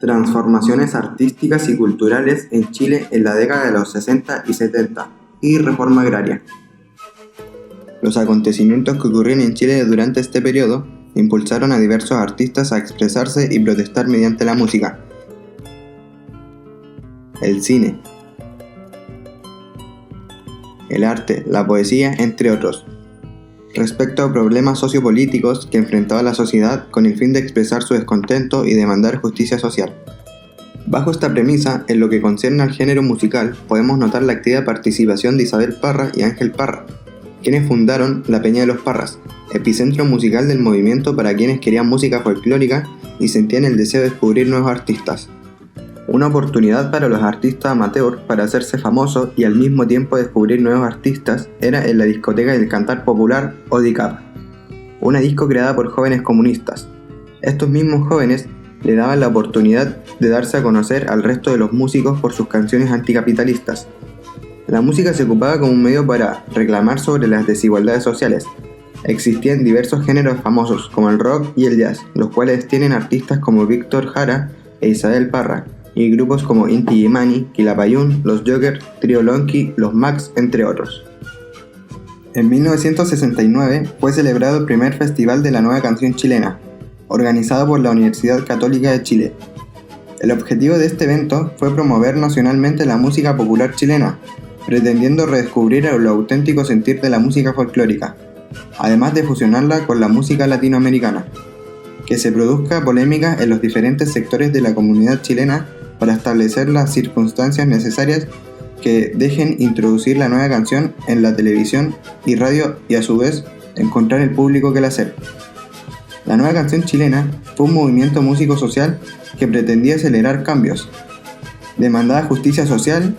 Transformaciones artísticas y culturales en Chile en la década de los 60 y 70 y reforma agraria. Los acontecimientos que ocurrieron en Chile durante este periodo impulsaron a diversos artistas a expresarse y protestar mediante la música, el cine, el arte, la poesía, entre otros, respecto a problemas sociopolíticos que enfrentaba la sociedad con el fin de expresar su descontento y demandar justicia social. Bajo esta premisa, en lo que concierne al género musical, podemos notar la activa participación de Isabel Parra y Ángel Parra, quienes fundaron la Peña de los Parras, epicentro musical del movimiento para quienes querían música folclórica y sentían el deseo de descubrir nuevos artistas. Una oportunidad para los artistas amateurs para hacerse famosos y al mismo tiempo descubrir nuevos artistas era en la discoteca del Cantar Popular o DICAP, una disco creada por jóvenes comunistas. Estos mismos jóvenes le daban la oportunidad de darse a conocer al resto de los músicos por sus canciones anticapitalistas. La música se ocupaba como un medio para reclamar sobre las desigualdades sociales. Existían diversos géneros famosos como el rock y el jazz, los cuales tienen artistas como Víctor Jara e Isabel Parra, y grupos como Inti Illimani, Quilapayún, Los Jokers, Trío Lonqui, Los Max, entre otros. En 1969 fue celebrado el primer Festival de la Nueva Canción Chilena, organizado por la Universidad Católica de Chile. El objetivo de este evento fue promover nacionalmente la música popular chilena, pretendiendo redescubrir el auténtico sentir de la música folclórica, además de fusionarla con la música latinoamericana. Que se produzca polémica en los diferentes sectores de la comunidad chilena para establecer las circunstancias necesarias que dejen introducir la nueva canción en la televisión y radio y a su vez encontrar el público que la acepte. La nueva canción chilena fue un movimiento músico-social que pretendía acelerar cambios, demandaba justicia social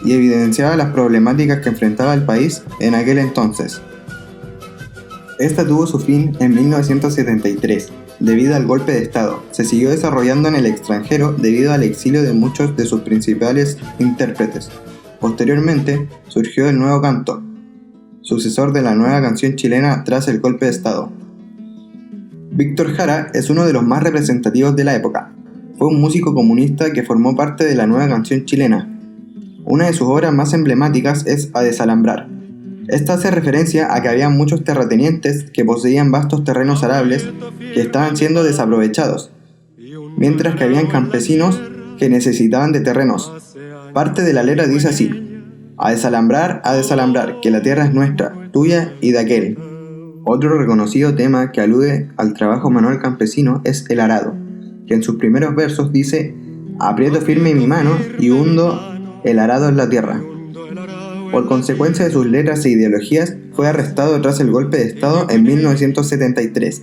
y evidenciaba las problemáticas que enfrentaba el país en aquel entonces. Esta tuvo su fin en 1973, debido al golpe de Estado. Se siguió desarrollando en el extranjero debido al exilio de muchos de sus principales intérpretes. Posteriormente, surgió el nuevo canto, sucesor de la nueva canción chilena tras el golpe de Estado. Víctor Jara es uno de los más representativos de la época. Fue un músico comunista que formó parte de la nueva canción chilena. Una de sus obras más emblemáticas es A Desalambrar. Esta hace referencia a que había muchos terratenientes que poseían vastos terrenos arables que estaban siendo desaprovechados, mientras que habían campesinos que necesitaban de terrenos. Parte de la letra dice así: a desalambrar, que la tierra es nuestra, tuya y de aquel. Otro reconocido tema que alude al trabajo manual campesino es el arado, que en sus primeros versos dice: aprieto firme mi mano y hundo el arado en la tierra. Por consecuencia de sus letras e ideologías, fue arrestado tras el golpe de Estado en 1973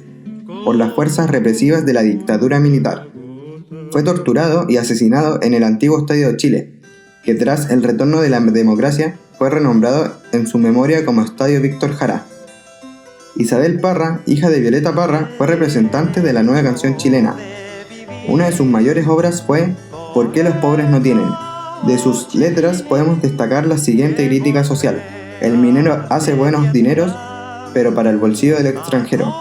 por las fuerzas represivas de la dictadura militar. Fue torturado y asesinado en el antiguo Estadio de Chile, que tras el retorno de la democracia fue renombrado en su memoria como Estadio Víctor Jara. Isabel Parra, hija de Violeta Parra, fue representante de la nueva canción chilena. Una de sus mayores obras fue ¿Por qué los pobres no tienen? De sus letras podemos destacar la siguiente crítica social: el minero hace buenos dineros, pero para el bolsillo del extranjero.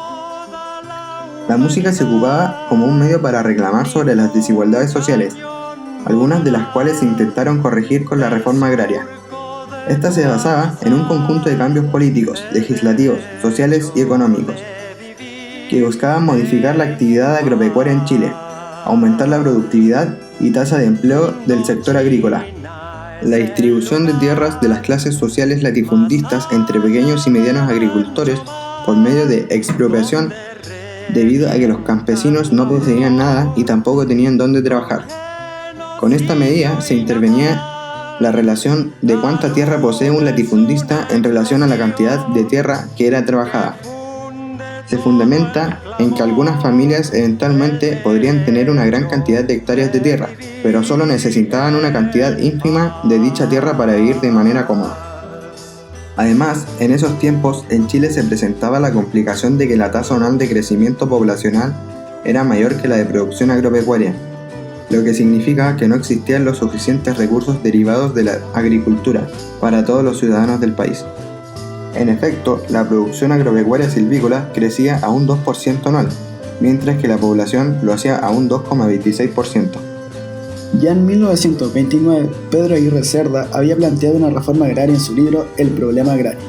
La música se ocupaba como un medio para reclamar sobre las desigualdades sociales, algunas de las cuales se intentaron corregir con la reforma agraria. Esta se basaba en un conjunto de cambios políticos, legislativos, sociales y económicos, que buscaban modificar la actividad agropecuaria en Chile, aumentar la productividad y tasa de empleo del sector agrícola, la distribución de tierras de las clases sociales latifundistas entre pequeños y medianos agricultores por medio de expropiación, debido a que los campesinos no poseían nada y tampoco tenían dónde trabajar. Con esta medida se intervenía la relación de cuánta tierra posee un latifundista en relación a la cantidad de tierra que era trabajada. Se fundamenta en que algunas familias eventualmente podrían tener una gran cantidad de hectáreas de tierra, pero solo necesitaban una cantidad ínfima de dicha tierra para vivir de manera cómoda. Además, en esos tiempos en Chile se presentaba la complicación de que la tasa anual de crecimiento poblacional era mayor que la de producción agropecuaria, lo que significa que no existían los suficientes recursos derivados de la agricultura para todos los ciudadanos del país. En efecto, la producción agropecuaria silvícola crecía a un 2% anual, mientras que la población lo hacía a un 2,26%. Ya en 1929, Pedro Aguirre Cerda había planteado una reforma agraria en su libro El problema agrario,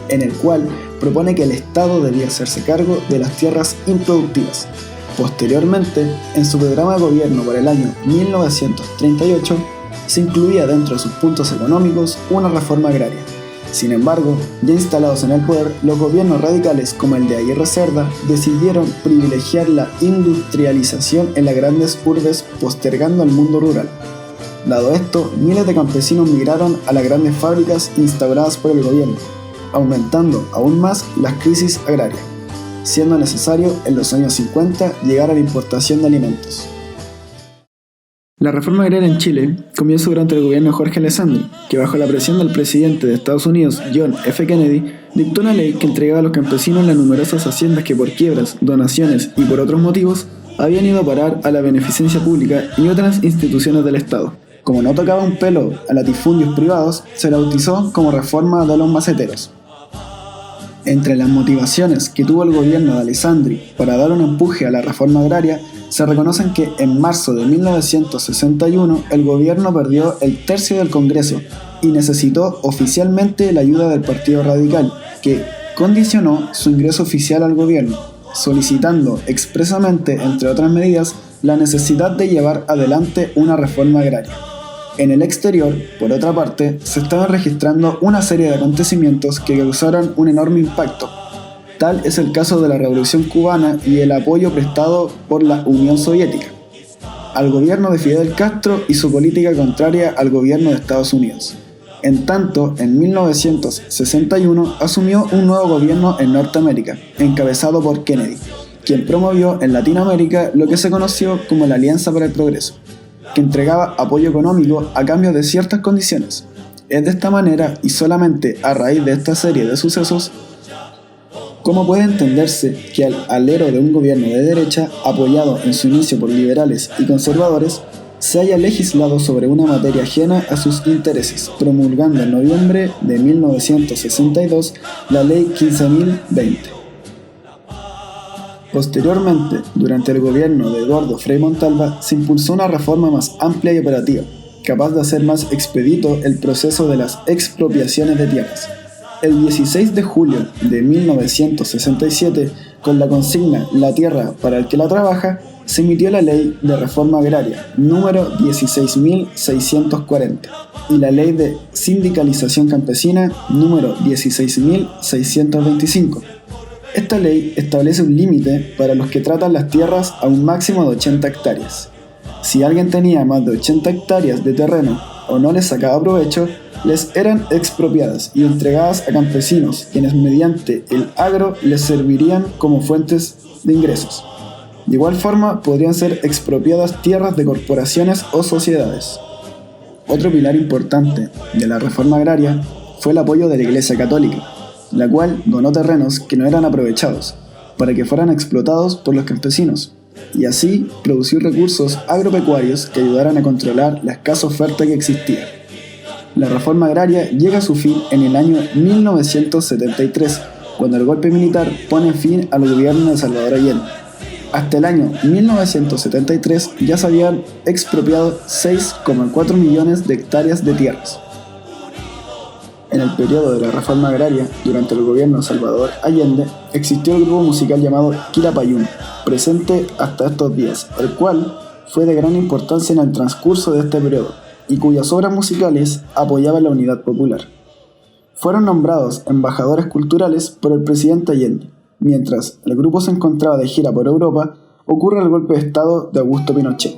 en el cual propone que el Estado debía hacerse cargo de las tierras improductivas. Posteriormente, en su programa de gobierno para el año 1938, se incluía dentro de sus puntos económicos una reforma agraria. Sin embargo, ya instalados en el poder, los gobiernos radicales como el de Aguirre Cerda decidieron privilegiar la industrialización en las grandes urbes, postergando al mundo rural. Dado esto, miles de campesinos migraron a las grandes fábricas instauradas por el gobierno, aumentando aún más las crisis agrarias, siendo necesario en los años 50 llegar a la importación de alimentos. La reforma agraria en Chile comienza durante el gobierno de Jorge Alessandri, que bajo la presión del presidente de Estados Unidos, John F. Kennedy, dictó una ley que entregaba a los campesinos las numerosas haciendas que por quiebras, donaciones y por otros motivos habían ido a parar a la beneficencia pública y otras instituciones del Estado. Como no tocaba un pelo a latifundios privados, se la bautizó como reforma de los maceteros. Entre las motivaciones que tuvo el gobierno de Alessandri para dar un empuje a la reforma agraria, se reconocen que en marzo de 1961 el gobierno perdió el tercio del Congreso y necesitó oficialmente la ayuda del Partido Radical, que condicionó su ingreso oficial al gobierno, solicitando expresamente, entre otras medidas, la necesidad de llevar adelante una reforma agraria. En el exterior, por otra parte, se estaban registrando una serie de acontecimientos que causaron un enorme impacto. Tal es el caso de la Revolución Cubana y el apoyo prestado por la Unión Soviética al gobierno de Fidel Castro y su política contraria al gobierno de Estados Unidos. En tanto, en 1961 asumió un nuevo gobierno en Norteamérica, encabezado por Kennedy, quien promovió en Latinoamérica lo que se conoció como la Alianza para el Progreso, que entregaba apoyo económico a cambio de ciertas condiciones. Es de esta manera, y solamente a raíz de esta serie de sucesos, como puede entenderse que al alero de un gobierno de derecha, apoyado en su inicio por liberales y conservadores, se haya legislado sobre una materia ajena a sus intereses, promulgando en noviembre de 1962 la Ley 15.020. Posteriormente, durante el gobierno de Eduardo Frei Montalva, se impulsó una reforma más amplia y operativa, capaz de hacer más expedito el proceso de las expropiaciones de tierras. El 16 de julio de 1967, con la consigna La tierra para el que la trabaja, se emitió la Ley de Reforma Agraria, número 16.640, y la Ley de Sindicalización Campesina, número 16.625. Esta ley establece un límite para los que tratan las tierras a un máximo de 80 hectáreas. Si alguien tenía más de 80 hectáreas de terreno o no les sacaba provecho, les eran expropiadas y entregadas a campesinos, quienes mediante el agro les servirían como fuentes de ingresos. De igual forma, podrían ser expropiadas tierras de corporaciones o sociedades. Otro pilar importante de la reforma agraria fue el apoyo de la Iglesia Católica, la cual donó terrenos que no eran aprovechados, para que fueran explotados por los campesinos, y así producir recursos agropecuarios que ayudaran a controlar la escasa oferta que existía. La reforma agraria llega a su fin en el año 1973, cuando el golpe militar pone fin al gobierno de Salvador Allende. Hasta el año 1973 ya se habían expropiado 6,4 millones de hectáreas de tierras. En el periodo de la reforma agraria, durante el gobierno de Salvador Allende, existió el grupo musical llamado Quilapayún, presente hasta estos días, el cual fue de gran importancia en el transcurso de este periodo, y cuyas obras musicales apoyaban la unidad popular. Fueron nombrados embajadores culturales por el presidente Allende. Mientras el grupo se encontraba de gira por Europa, ocurre el golpe de estado de Augusto Pinochet.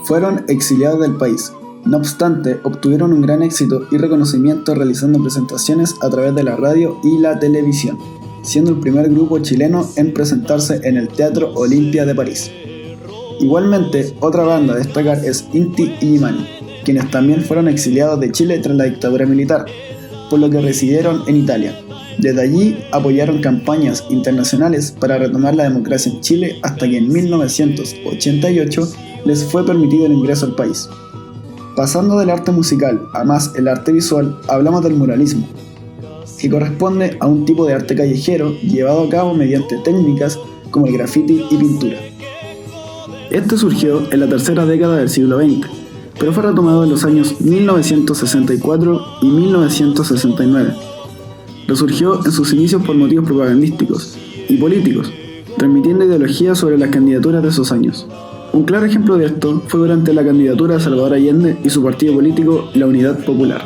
Fueron exiliados del país. No obstante, obtuvieron un gran éxito y reconocimiento realizando presentaciones a través de la radio y la televisión, siendo el primer grupo chileno en presentarse en el Teatro Olimpia de París. Igualmente, otra banda a destacar es Inti Illimani, quienes también fueron exiliados de Chile tras la dictadura militar, por lo que residieron en Italia. Desde allí apoyaron campañas internacionales para retomar la democracia en Chile hasta que en 1988 les fue permitido el ingreso al país. Pasando del arte musical a más el arte visual, hablamos del muralismo, que corresponde a un tipo de arte callejero llevado a cabo mediante técnicas como el graffiti y pintura. Este surgió en la tercera década del siglo XX, pero fue retomado en los años 1964 y 1969. Resurgió en sus inicios por motivos propagandísticos y políticos, transmitiendo ideologías sobre las candidaturas de esos años. Un claro ejemplo de esto fue durante la candidatura de Salvador Allende y su partido político, la Unidad Popular.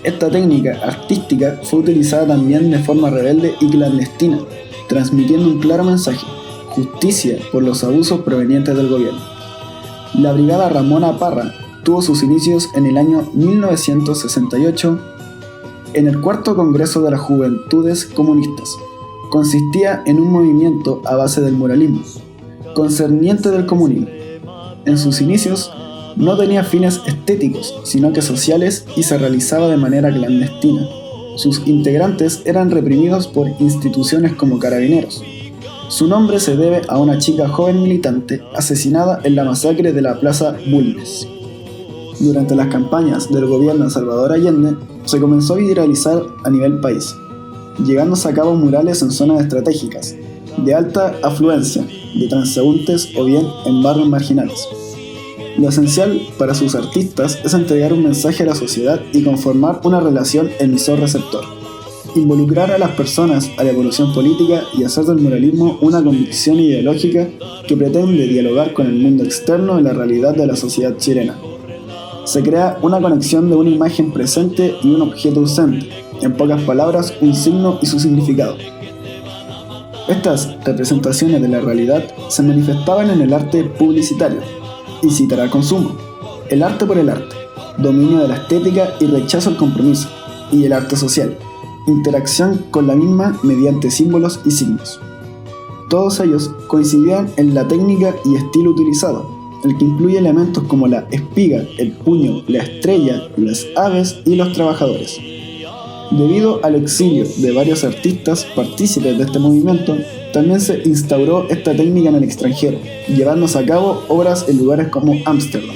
Esta técnica artística fue utilizada también de forma rebelde y clandestina, transmitiendo un claro mensaje: justicia por los abusos provenientes del gobierno. La Brigada Ramona Parra tuvo sus inicios en el año 1968 en el Cuarto Congreso de las Juventudes Comunistas. Consistía en un movimiento a base del muralismo, concerniente del comunismo. En sus inicios no tenía fines estéticos, sino que sociales, y se realizaba de manera clandestina. Sus integrantes eran reprimidos por instituciones como Carabineros. Su nombre se debe a una chica joven militante asesinada en la masacre de la Plaza Bulnes. Durante las campañas del gobierno de Salvador Allende, se comenzó a viralizar a nivel país, llegándose a cabo murales en zonas estratégicas, de alta afluencia, de transeúntes o bien en barrios marginales. Lo esencial para sus artistas es entregar un mensaje a la sociedad y conformar una relación emisor-receptor. Involucrar a las personas a la evolución política y hacer del muralismo una convicción ideológica que pretende dialogar con el mundo externo de la realidad de la sociedad chilena. Se crea una conexión de una imagen presente y un objeto ausente, en pocas palabras, un signo y su significado. Estas representaciones de la realidad se manifestaban en el arte publicitario: incitar al consumo, el arte por el arte, dominio de la estética y rechazo al compromiso, y el arte social, interacción con la misma mediante símbolos y signos. Todos ellos coincidían en la técnica y estilo utilizado, el que incluye elementos como la espiga, el puño, la estrella, las aves y los trabajadores. Debido al exilio de varios artistas partícipes de este movimiento, también se instauró esta técnica en el extranjero, llevándose a cabo obras en lugares como Ámsterdam.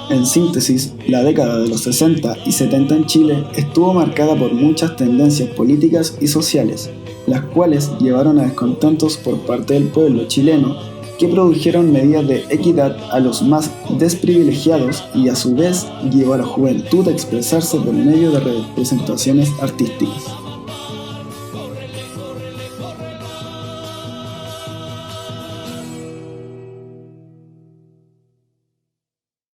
En síntesis, la década de los 60 y 70 en Chile estuvo marcada por muchas tendencias políticas y sociales, las cuales llevaron a descontentos por parte del pueblo chileno, que produjeron medidas de equidad a los más desprivilegiados y a su vez llevó a la juventud a expresarse por medio de representaciones artísticas.